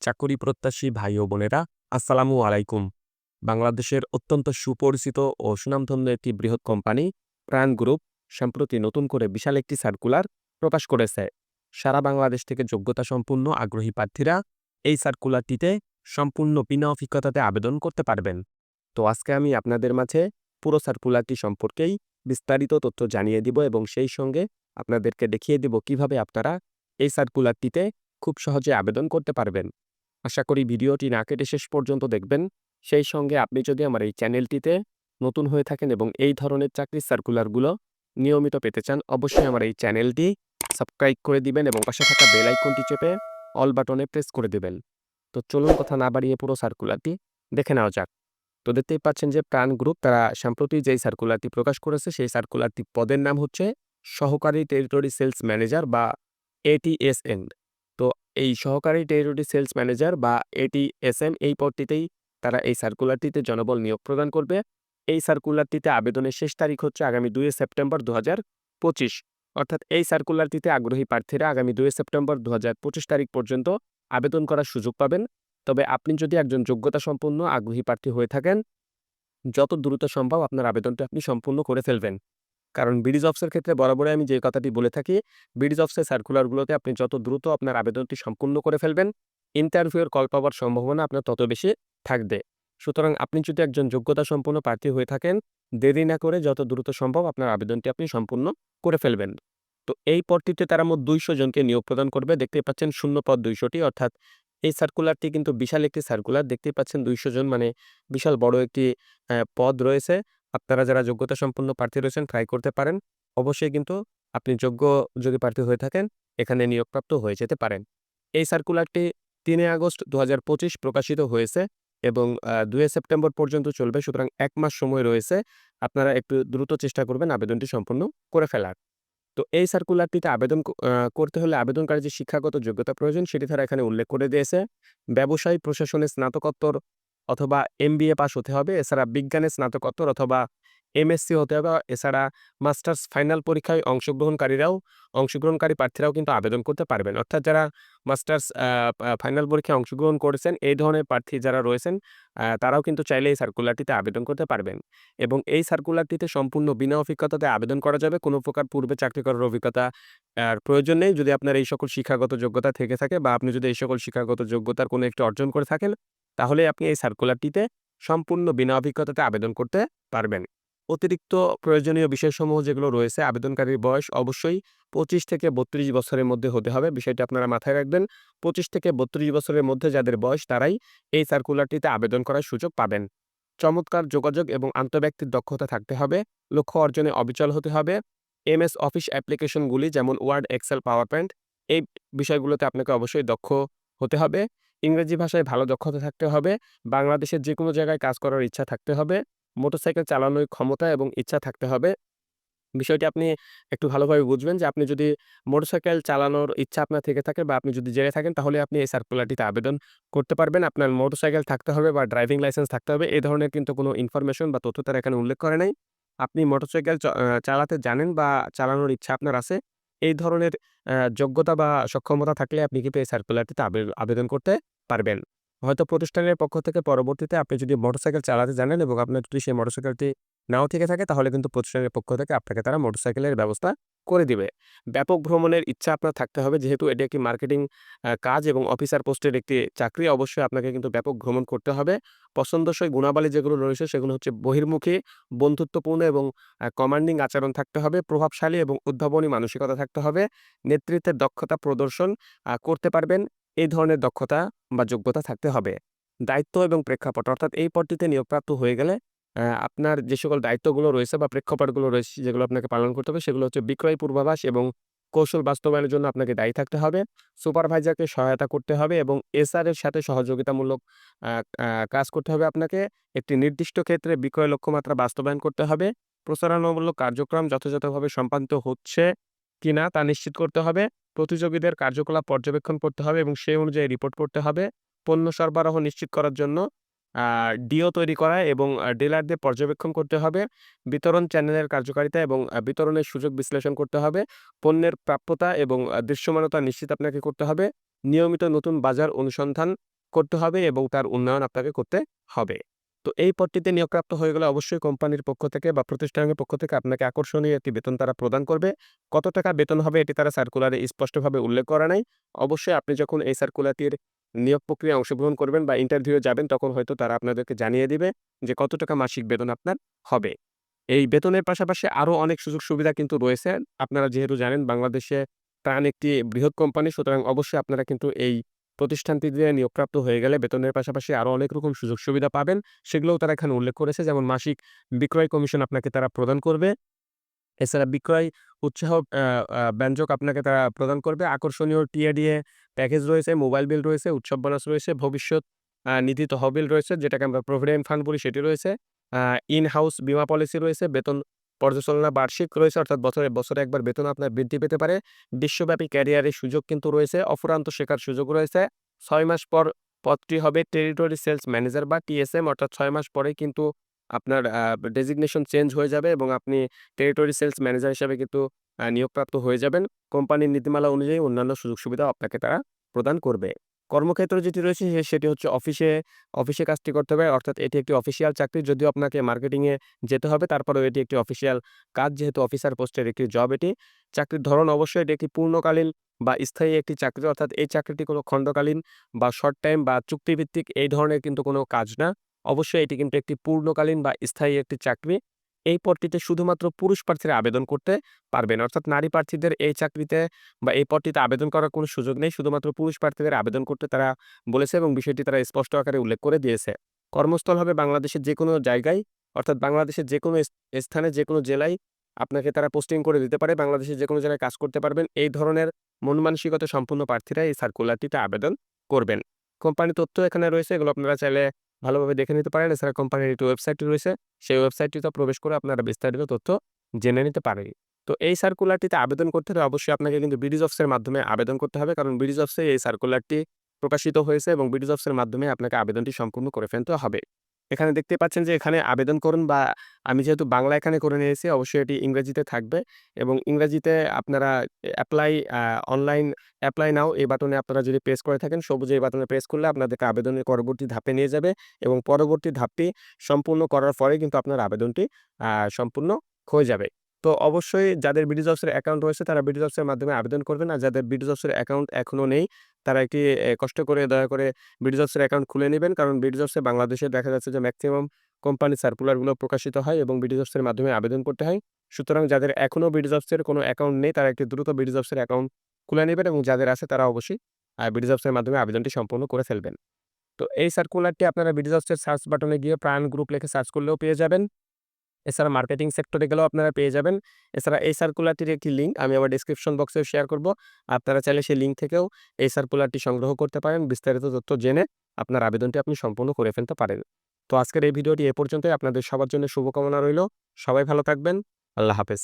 চাকুরি প্রত্যাশী ভাই ও বোনেরা, আসসালামু আলাইকুম। বাংলাদেশের অত্যন্ত সুপরিচিত ও সুনামধন্য একটি বৃহৎ কোম্পানি প্রাণ গ্রুপ সম্প্রতি নতুন করে বিশাল একটি সার্কুলার প্রকাশ করেছে। সারা বাংলাদেশ থেকে যোগ্যতা সম্পন্ন আগ্রহী প্রার্থীরা এই সার্কুলারটিতে সম্পূর্ণ বিনা অভিজ্ঞতাতে আবেদন করতে পারবেন। তো আজকে আমি আপনাদের মাঝে পুরো সার্কুলারটি সম্পর্কেই বিস্তারিত তথ্য জানিয়ে দিব এবং সেই সঙ্গে আপনাদেরকে দেখিয়ে দিব কিভাবে আপনারা এই সার্কুলারটিতে খুব সহজে আবেদন করতে পারবেন। আশা করি ভিডিওটি না কেটে শেষ পর্যন্ত দেখবেন। সেই সঙ্গে আপনি যদি আমার এই চ্যানেলটিতে নতুন হয়ে থাকেন এবং এই ধরনের চাকরির সার্কুলারগুলো নিয়মিত পেতে চান, অবশ্যই আমার এই চ্যানেলটি সাবস্ক্রাইব করে দিবেন এবং পাশে থাকা বেল আইকনটি চেপে অল বাটনে প্রেস করে দিবেন। তো চলুন কথা না বাড়িয়ে পুরো সার্কুলারটি দেখে নেওয়া যাক। তো দেখতেই পাচ্ছেন যে প্রাণ গ্রুপ তারা সম্প্রতি যেই সার্কুলারটি প্রকাশ করেছে সেই সার্কুলারটি পদের নাম হচ্ছে সহকারী টেরিটরি সেলস ম্যানেজার বা এটিএসএন। তো এই সহকারী টেরিটরি সেলস ম্যানেজার বা এটিএসএম এই পদটিতেই তারা এই সার্কুলারটিতে জনবল নিয়োগ প্রদান করবে। এই সার্কুলারটিতে আবেদনের শেষ তারিখ হচ্ছে আগামী 2 সেপ্টেম্বর 2025। অর্থাৎ এই সার্কুলারটিতে আগ্রহী প্রার্থীরা আগামী 2 সেপ্টেম্বর 2025 তারিখ পর্যন্ত আবেদন করার সুযোগ পাবেন। তবে আপনি যদি একজন যোগ্যতা সম্পন্ন আগ্রহী প্রার্থী হয়ে থাকেন, যত দ্রুত সম্ভব আপনার আবেদনটা আপনি সম্পূর্ণ করে ফেলবেন। কারণ বিডি জবসের ক্ষেত্রে বরাবরই আমি যে কথাটি বলে থাকি, বিডি জবসের সার্কুলারগুলোতে আপনি যত দ্রুত আপনার আবেদনটি সম্পূর্ণ করে ফেলবেন, ইন্টারভিউর কল পাওয়ার সম্ভাবনা আপনার তত বেশি থাকবে। সুতরাং আপনি যদি একজন যোগ্যতা সম্পন্ন প্রার্থী হয়ে থাকেন, দেরি না করে যত দ্রুত সম্ভব আপনার আবেদনটি আপনি সম্পূর্ণ করে ফেলবেন। তো এই পদটিতে তারা মোট 200 জনকে নিয়োগ প্রদান করবে। দেখতেই পাচ্ছেন শূন্য পদ 200টি, অর্থাৎ এই সার্কুলারটি কিন্তু বিশাল একটি সার্কুলার। দেখতেই পাচ্ছেন 200 জন মানে বিশাল বড় একটি পদ রয়েছে। আপনারা যারা যোগ্যতা সম্পন্ন প্রার্থী রয়েছেন ট্রাই করতে পারেন। অবশ্যই কিন্তু আপনি যোগ্য যদি প্রার্থী হয়ে থাকেন এখানে নিয়োগপ্রাপ্ত হয়ে যেতে পারেন। এই সার্কুলারটি ৩ আগস্ট ২০২৫ প্রকাশিত হয়েছে এবং ২ সেপ্টেম্বর পর্যন্ত চলবে। সুতরাং ১ মাস সময় রয়েছে। আপনারা একটু দ্রুত চেষ্টা করবেন আবেদনটি সম্পূর্ণ করে ফেলার। তো এই সার্কুলারটিতে আবেদন করতে হলে আবেদনকারীর যে শিক্ষাগত যোগ্যতা প্রয়োজন সেটি তারা এখানে উল্লেখ করে দিয়েছে। ব্যবসায় প্রশাসনে স্নাতকোত্তর অথবা এমবিএ পাস হতে হবে। এছাড়া বিজ্ঞানে স্নাতকোত্তর অথবা এমএসসি হতে হবে। এছাড়া মাস্টার্স ফাইনাল পরীক্ষায় অংশগ্রহণকারী প্রার্থীরাও কিন্তু আবেদন করতে পারবেন। অর্থাৎ যারা মাস্টার্স ফাইনাল পরীক্ষায় অংশগ্রহণ করেছেন এই ধরনের প্রার্থী যারা রয়েছেন তারাও কিন্তু চাইলে এই সার্কুলারটিতে আবেদন করতে পারবেন। এবং এই সার্কুলারটিতে সম্পূর্ণ বিনা অভিজ্ঞতাতে আবেদন করা যাবে। কোনো প্রকার পূর্বে চাকরি করার অভিজ্ঞতা প্রয়োজন নেই। যদি আপনার এই সকল শিক্ষাগত যোগ্যতা থেকে থাকে বা আপনি যদি এই সকল শিক্ষাগত যোগ্যতার কোনো একটি অর্জন করে থাকেন, তাহলে আপনি এই সার্কুলারটিতে সম্পূর্ণ বিনা অভিজ্ঞতাতে আবেদন করতে পারবেন। অতিরিক্ত প্রয়োজনীয় বিষয়সমূহ যেগুলো রয়েছে, আবেদনকারীর বয়স অবশ্যই 25 থেকে 32 বছরের মধ্যে হতে হবে। বিষয়টি আপনারা মাথায় রাখবেন। 25 থেকে 32 বছরের মধ্যে যাদের বয়স তারাই এই সার্কুলারটিতে আবেদন করার সুযোগ পাবেন। চমৎকার যোগাযোগ এবং আন্তঃব্যক্তিক দক্ষতা থাকতে হবে। লক্ষ্য অর্জনে অবিচল হতে হবে। এমএস অফিস অ্যাপ্লিকেশনগুলি যেমন ওয়ার্ড, এক্সেল, পাওয়ার পয়েন্ট এই বিষয়গুলোতে আপনাকে অবশ্যই দক্ষ হতে হবে। ইংরেজি ভাষায় ভালো দক্ষতা থাকতে হবে। বাংলাদেশের যেকোনো জায়গায় কাজ করার ইচ্ছা থাকতে হবে। মোটরসাইকেল চালানোর ক্ষমতা এবং ইচ্ছা থাকতে হবে। বিষয়টি আপনি একটু ভালোভাবে বুঝবেন যে আপনি যদি মোটরসাইকেল চালানোর ইচ্ছা আপনার থেকে থাকে বা আপনি যদি জেনে থাকেন তাহলে আপনি এই সার্কুলারটিতে আবেদন করতে পারবেন। আপনার মোটরসাইকেল থাকতে হবে বা ড্রাইভিং লাইসেন্স থাকতে হবে। এ ধরনের কিন্তু কোনো ইনফরমেশন বা তথ্য তারা এখানে উল্লেখ করে নাই। আপনি মোটরসাইকেল চালাতে জানেন বা চালানোর ইচ্ছা আপনার আছে। এই ধরনের যোগ্যতা বা সক্ষমতা থাকলে আপনি কিন্তু এই সার্কুলারটিতে আবেদন করতে পারবেন। হয়তো প্রতিষ্ঠানের পক্ষ থেকে পরবর্তীতে আপনি যদি মোটরসাইকেল চালাতে জানেন এবং আপনার যদি সেই মোটরসাইকেলটি নাও থেকে থাকে তাহলে কিন্তু প্রতিষ্ঠানের পক্ষ থেকে আপনাকে তারা মোটরসাইকেলের ব্যবস্থা করে দিবে। ব্যাপক ভ্রমণের ইচ্ছা আপনার থাকতে হবে যেহেতু এটি একটি মার্কেটিং কাজ এবং অফিসার পোস্টের একটি চাকরি, অবশ্যই আপনাকে কিন্তু ব্যাপক ভ্রমণ করতে হবে। পছন্দসই গুণাবলী যেগুলো রয়েছে সেগুলো হচ্ছে বহির্মুখী, বন্ধুত্বপূর্ণ এবং কমান্ডিং আচরণ থাকতে হবে, প্রভাবশালী এবং উদ্ভাবনী মানসিকতা থাকতে হবে, নেতৃত্বের দক্ষতা প্রদর্শন করতে পারবেন, এই ধরনের দক্ষতা বা যোগ্যতা থাকতে হবে। দায়িত্ব এবং প্রেক্ষাপট অর্থাৎ এই পদটিতে নিয়োগপ্রাপ্ত হয়ে গেলে আপনার যে সকল দায়িত্বগুলো রয়েছে বা প্রেক্ষাপটগুলো রয়েছে যেগুলো আপনাকে পালন করতে হবে সেগুলো হচ্ছে বিক্রয় পূর্বাভাস এবং কৌশল বাস্তবায়নের জন্য আপনাকে দায়ী থাকতে হবে। সুপারভাইজারকে সহায়তা করতে হবে এবং এসআর এর সাথে সহযোগিতামূলক আ আ কাজ করতে হবে আপনাকে। একটি নির্দিষ্ট ক্ষেত্রে বিক্রয় লক্ষ্যমাত্রা বাস্তবায়ন করতে হবে। প্রচারণামূলক কার্যক্রম যথাযথভাবে সম্পাদিত হচ্ছে কিনা তা নিশ্চিত করতে হবে। প্রতিযোগীদের কার্যকলাপ পর্যবেক্ষণ করতে হবে এবং সেই অনুযায়ী রিপোর্ট করতে হবে। পণ্য সরবরাহ নিশ্চিত করার জন্য আ ডিও তৈরি করা এবং ডিলারদের পর্যবেক্ষণ করতে হবে। বিতরণ চ্যানেলের কার্যকারিতা এবং বিতরণের সুযোগ বিশ্লেষণ করতে হবে। পণ্যের প্রাপ্যতা এবং দৃশ্যমানতা নিশ্চিত আপনাকে করতে হবে। নিয়মিত নতুন বাজার অনুসন্ধান করতে হবে এবং তার উন্নয়ন আপনাকে করতে হবে। তো এই পদটিতে নিয়োগপ্রাপ্ত হয়ে গেলে অবশ্যই কোম্পানির পক্ষ থেকে বা প্রতিষ্ঠানের পক্ষ থেকে আপনাকে আকর্ষণীয় একটি বেতন তারা প্রদান করবে। কত টাকা বেতন হবে এটি তারা সার্কুলারে স্পষ্টভাবে উল্লেখ করা নাই। অবশ্যই আপনি যখন এই সার্কুলারটির নিয়োগ প্রক্রিয়ায় অংশগ্রহণ করবেন বা ইন্টারভিউ এ যাবেন তখন হয়তো তারা আপনাদেরকে জানিয়ে দিবে যে কত টাকা মাসিক বেতন আপনার হবে। এই বেতনের পাশাপাশি আরো অনেক সুযোগ সুবিধা কিন্তু রয়েছে। আপনারা যেহেতু জানেন বাংলাদেশে প্রাণ একটি বৃহৎ কোম্পানি, সুতরাং অবশ্যই আপনারা কিন্তু এই প্রতিষ্ঠানটিতে নিয়োগপ্রাপ্ত হয়ে গেলে বেতনের পাশাপাশি আরো অনেক রকম সুযোগ সুবিধা পাবেন। সেগুলোও তারা এখানে উল্লেখ করেছে। যেমন মাসিক বিক্রয় কমিশন আপনাকে তারা প্রদান করবে। এছাড়া বিক্রয় উৎসাহ আ আ ব্যঞ্জক আপনাকে তারা প্রদান করবে। আকর্ষণীয় টিএডিএ প্যাকেজ রয়েছে, মোবাইল বিল রয়েছে, উৎসব বোনাস রয়েছে, ভবিষ্যৎ নিধি তহবিল রয়েছে যেটাকে আমরা প্রভিডেন্ট ফান্ড বলি সেটি রয়েছে। আ ইন হাউস বীমা পলিসি রয়েছে, বেতন পর্যালোচনা বার্ষিক রয়েছে অর্থাৎ বছরে একবার বেতন আপনার বৃদ্ধি পেতে পারে। বিশ্বব্যাপী ক্যারিয়ারের সুযোগ কিন্তু রয়েছে, অফুরন্ত শেখার সুযোগ রয়েছে। ৬ মাস পর পদটি হবে টেরিটরি সেলস ম্যানেজার বা টিএসএম অর্থাৎ ৬ মাস পরেই কিন্তু আপনার ডেজিগনেশন চেঞ্জ হয়ে যাবে এবং আপনি টেরিটরি সেলস ম্যানেজার হিসাবে কিন্তু নিয়োগপ্রাপ্ত হয়ে যাবেন। কোম্পানির নীতিমালা অনুযায়ী অন্যান্য সুযোগ সুবিধাও আপনাকে তারা প্রদান করবে। কর্মক্ষেত্র যেটি রয়েছে সেটি হচ্ছে অফিসে কাজটি করতে হবে অর্থাৎ এটি একটি অফিসিয়াল চাকরি। যদিও আপনাকে মার্কেটিং এ যেতে হবে তারপরেও এটি একটি অফিসিয়াল কাজ যেহেতু অফিসার পোস্টের একটি জব এটি। চাকরির ধরন অবশ্যই এটি একটি পূর্ণকালীন বা স্থায়ী একটি চাকরি অর্থাৎ এই চাকরিটি কোনো খণ্ডকালীন বা শর্ট টাইম বা চুক্তিভিত্তিক এই ধরনের কিন্তু কোনো কাজ না। অবশ্যই এটি কিন্তু একটি পূর্ণকালীন বা স্থায়ী একটি চাকরি। এই পদটিতে শুধুমাত্র পুরুষ প্রার্থীরা আবেদন করতে পারবেন। অর্থাৎ নারী প্রার্থীদের এই চাকরিতে বা এই পদটিতে আবেদন করার কোনো সুযোগ নেই। শুধুমাত্র পুরুষ প্রার্থীদের আবেদন করতে তারা বলেছে এবং বিষয়টি তারা স্পষ্ট আকারে উল্লেখ করে দিয়েছে। কর্মস্থল হবে বাংলাদেশের যেকোনো জায়গায় অর্থাৎ বাংলাদেশের যেকোনো স্থানে যেকোনো জেলায় আপনাকে তারা পোস্টিং করে দিতে পারে। বাংলাদেশের যেকোনো জায়গায় কাজ করতে পারবেন। এই ধরনের মন মানসিকতা সম্পন্ন প্রার্থীরা এই সার্কুলারটিতে আবেদন করবেন। কোম্পানির তথ্য এখানে রয়েছে এগুলো আপনারা চাইলে ভালোভাবে দেখে নিতে পারেন। এছাড়া কোম্পানির একটি ওয়েবসাইট রয়েছে। সেই ওয়েবসাইটটিতে প্রবেশ করে আপনারা বিস্তারিত তথ্য জেনে নিতে পারেন। তো এই সার্কুলারটিতে আবেদন করতে হলে অবশ্যই আপনাকে কিন্তু বিডিজবস এর মাধ্যমে আবেদন করতে হবে। কারণ বিডিজবস এ এই সার্কুলারটি প্রকাশিত হয়েছে এবং বিডিজবস এর মাধ্যমে আপনাকে আবেদনটি সম্পূর্ণ করে ফেলতে হবে। এখানে দেখতে পাচ্ছেন যে এখানে আবেদন করুন বা আমি যেহেতু বাংলা এখানে করে নিয়েছি অবশ্যই এটি ইংরেজিতে থাকবে এবং ইংরেজিতে আপনারা এপ্লাই অনলাইন এপ্লাই নাও এই বাটনে আপনারা যদি প্রেস করে থাকেন সবুজ এই বাটনে প্রেস করলে আপনাদেরকে আবেদনের পরবর্তী ধাপে নিয়ে যাবে এবং পরবর্তী ধাপটি সম্পূর্ণ করার পরে কিন্তু আপনার আবেদনটি সম্পূর্ণ হয়ে যাবে। তো অবশ্যই যাদের বিডিজবস এর অ্যাকাউন্ট রয়েছে তারা বিডিজবস এর মাধ্যমে আবেদন করবেন। আর যাদের বিডিজবস এর অ্যাকাউন্ট এখনো নেই তারা একটি কষ্ট করে দয়া করে বিডিজবস এর অ্যাকাউন্ট খুলে নিবেন। কারণ বিডিজবস এ বাংলাদেশে দেখা যাচ্ছে যে মেক্সিমাম কোম্পানি সার্কুলার গুলো প্রকাশিত হয় এবং বিডিজবস এর মাধ্যমে আবেদন করতে হয়। সুতরাং যাদের এখনো বিডিজবস এর কোনো অ্যাকাউন্ট নেই তারা একটি দ্রুত বিডিজবস এর অ্যাকাউন্ট খুলে নিবেন এবং যাদের আছে তারা অবশ্যই বিডিজবস এর মাধ্যমে আবেদনটি সম্পূর্ণ করে ফেলবেন। তো এই সার্কুলারটি আপনারা বিডিজবস এর সার্চ বাটনে গিয়ে প্রাণ গ্রুপ লিখে সার্চ করলেও পেয়ে যাবেন। এছাড়া মার্কেটিং সেক্টরে গেলেও আপনারা পেয়ে যাবেন। এছাড়া এই সার্কুলারটির একটি লিঙ্ক আমি আমার ডেসক্রিপশন বক্সেও শেয়ার করব। আপনারা চাইলে সেই লিঙ্ক থেকেও এই সার্কুলারটি সংগ্রহ করতে পারেন। বিস্তারিত তথ্য জেনে আপনার আবেদনটি আপনি সম্পূর্ণ করে ফেলতে পারেন। তো আজকের এই ভিডিওটি এ পর্যন্তই। আপনাদের সবার জন্য শুভকামনা রইল। সবাই ভালো থাকবেন। আল্লাহ হাফেজ।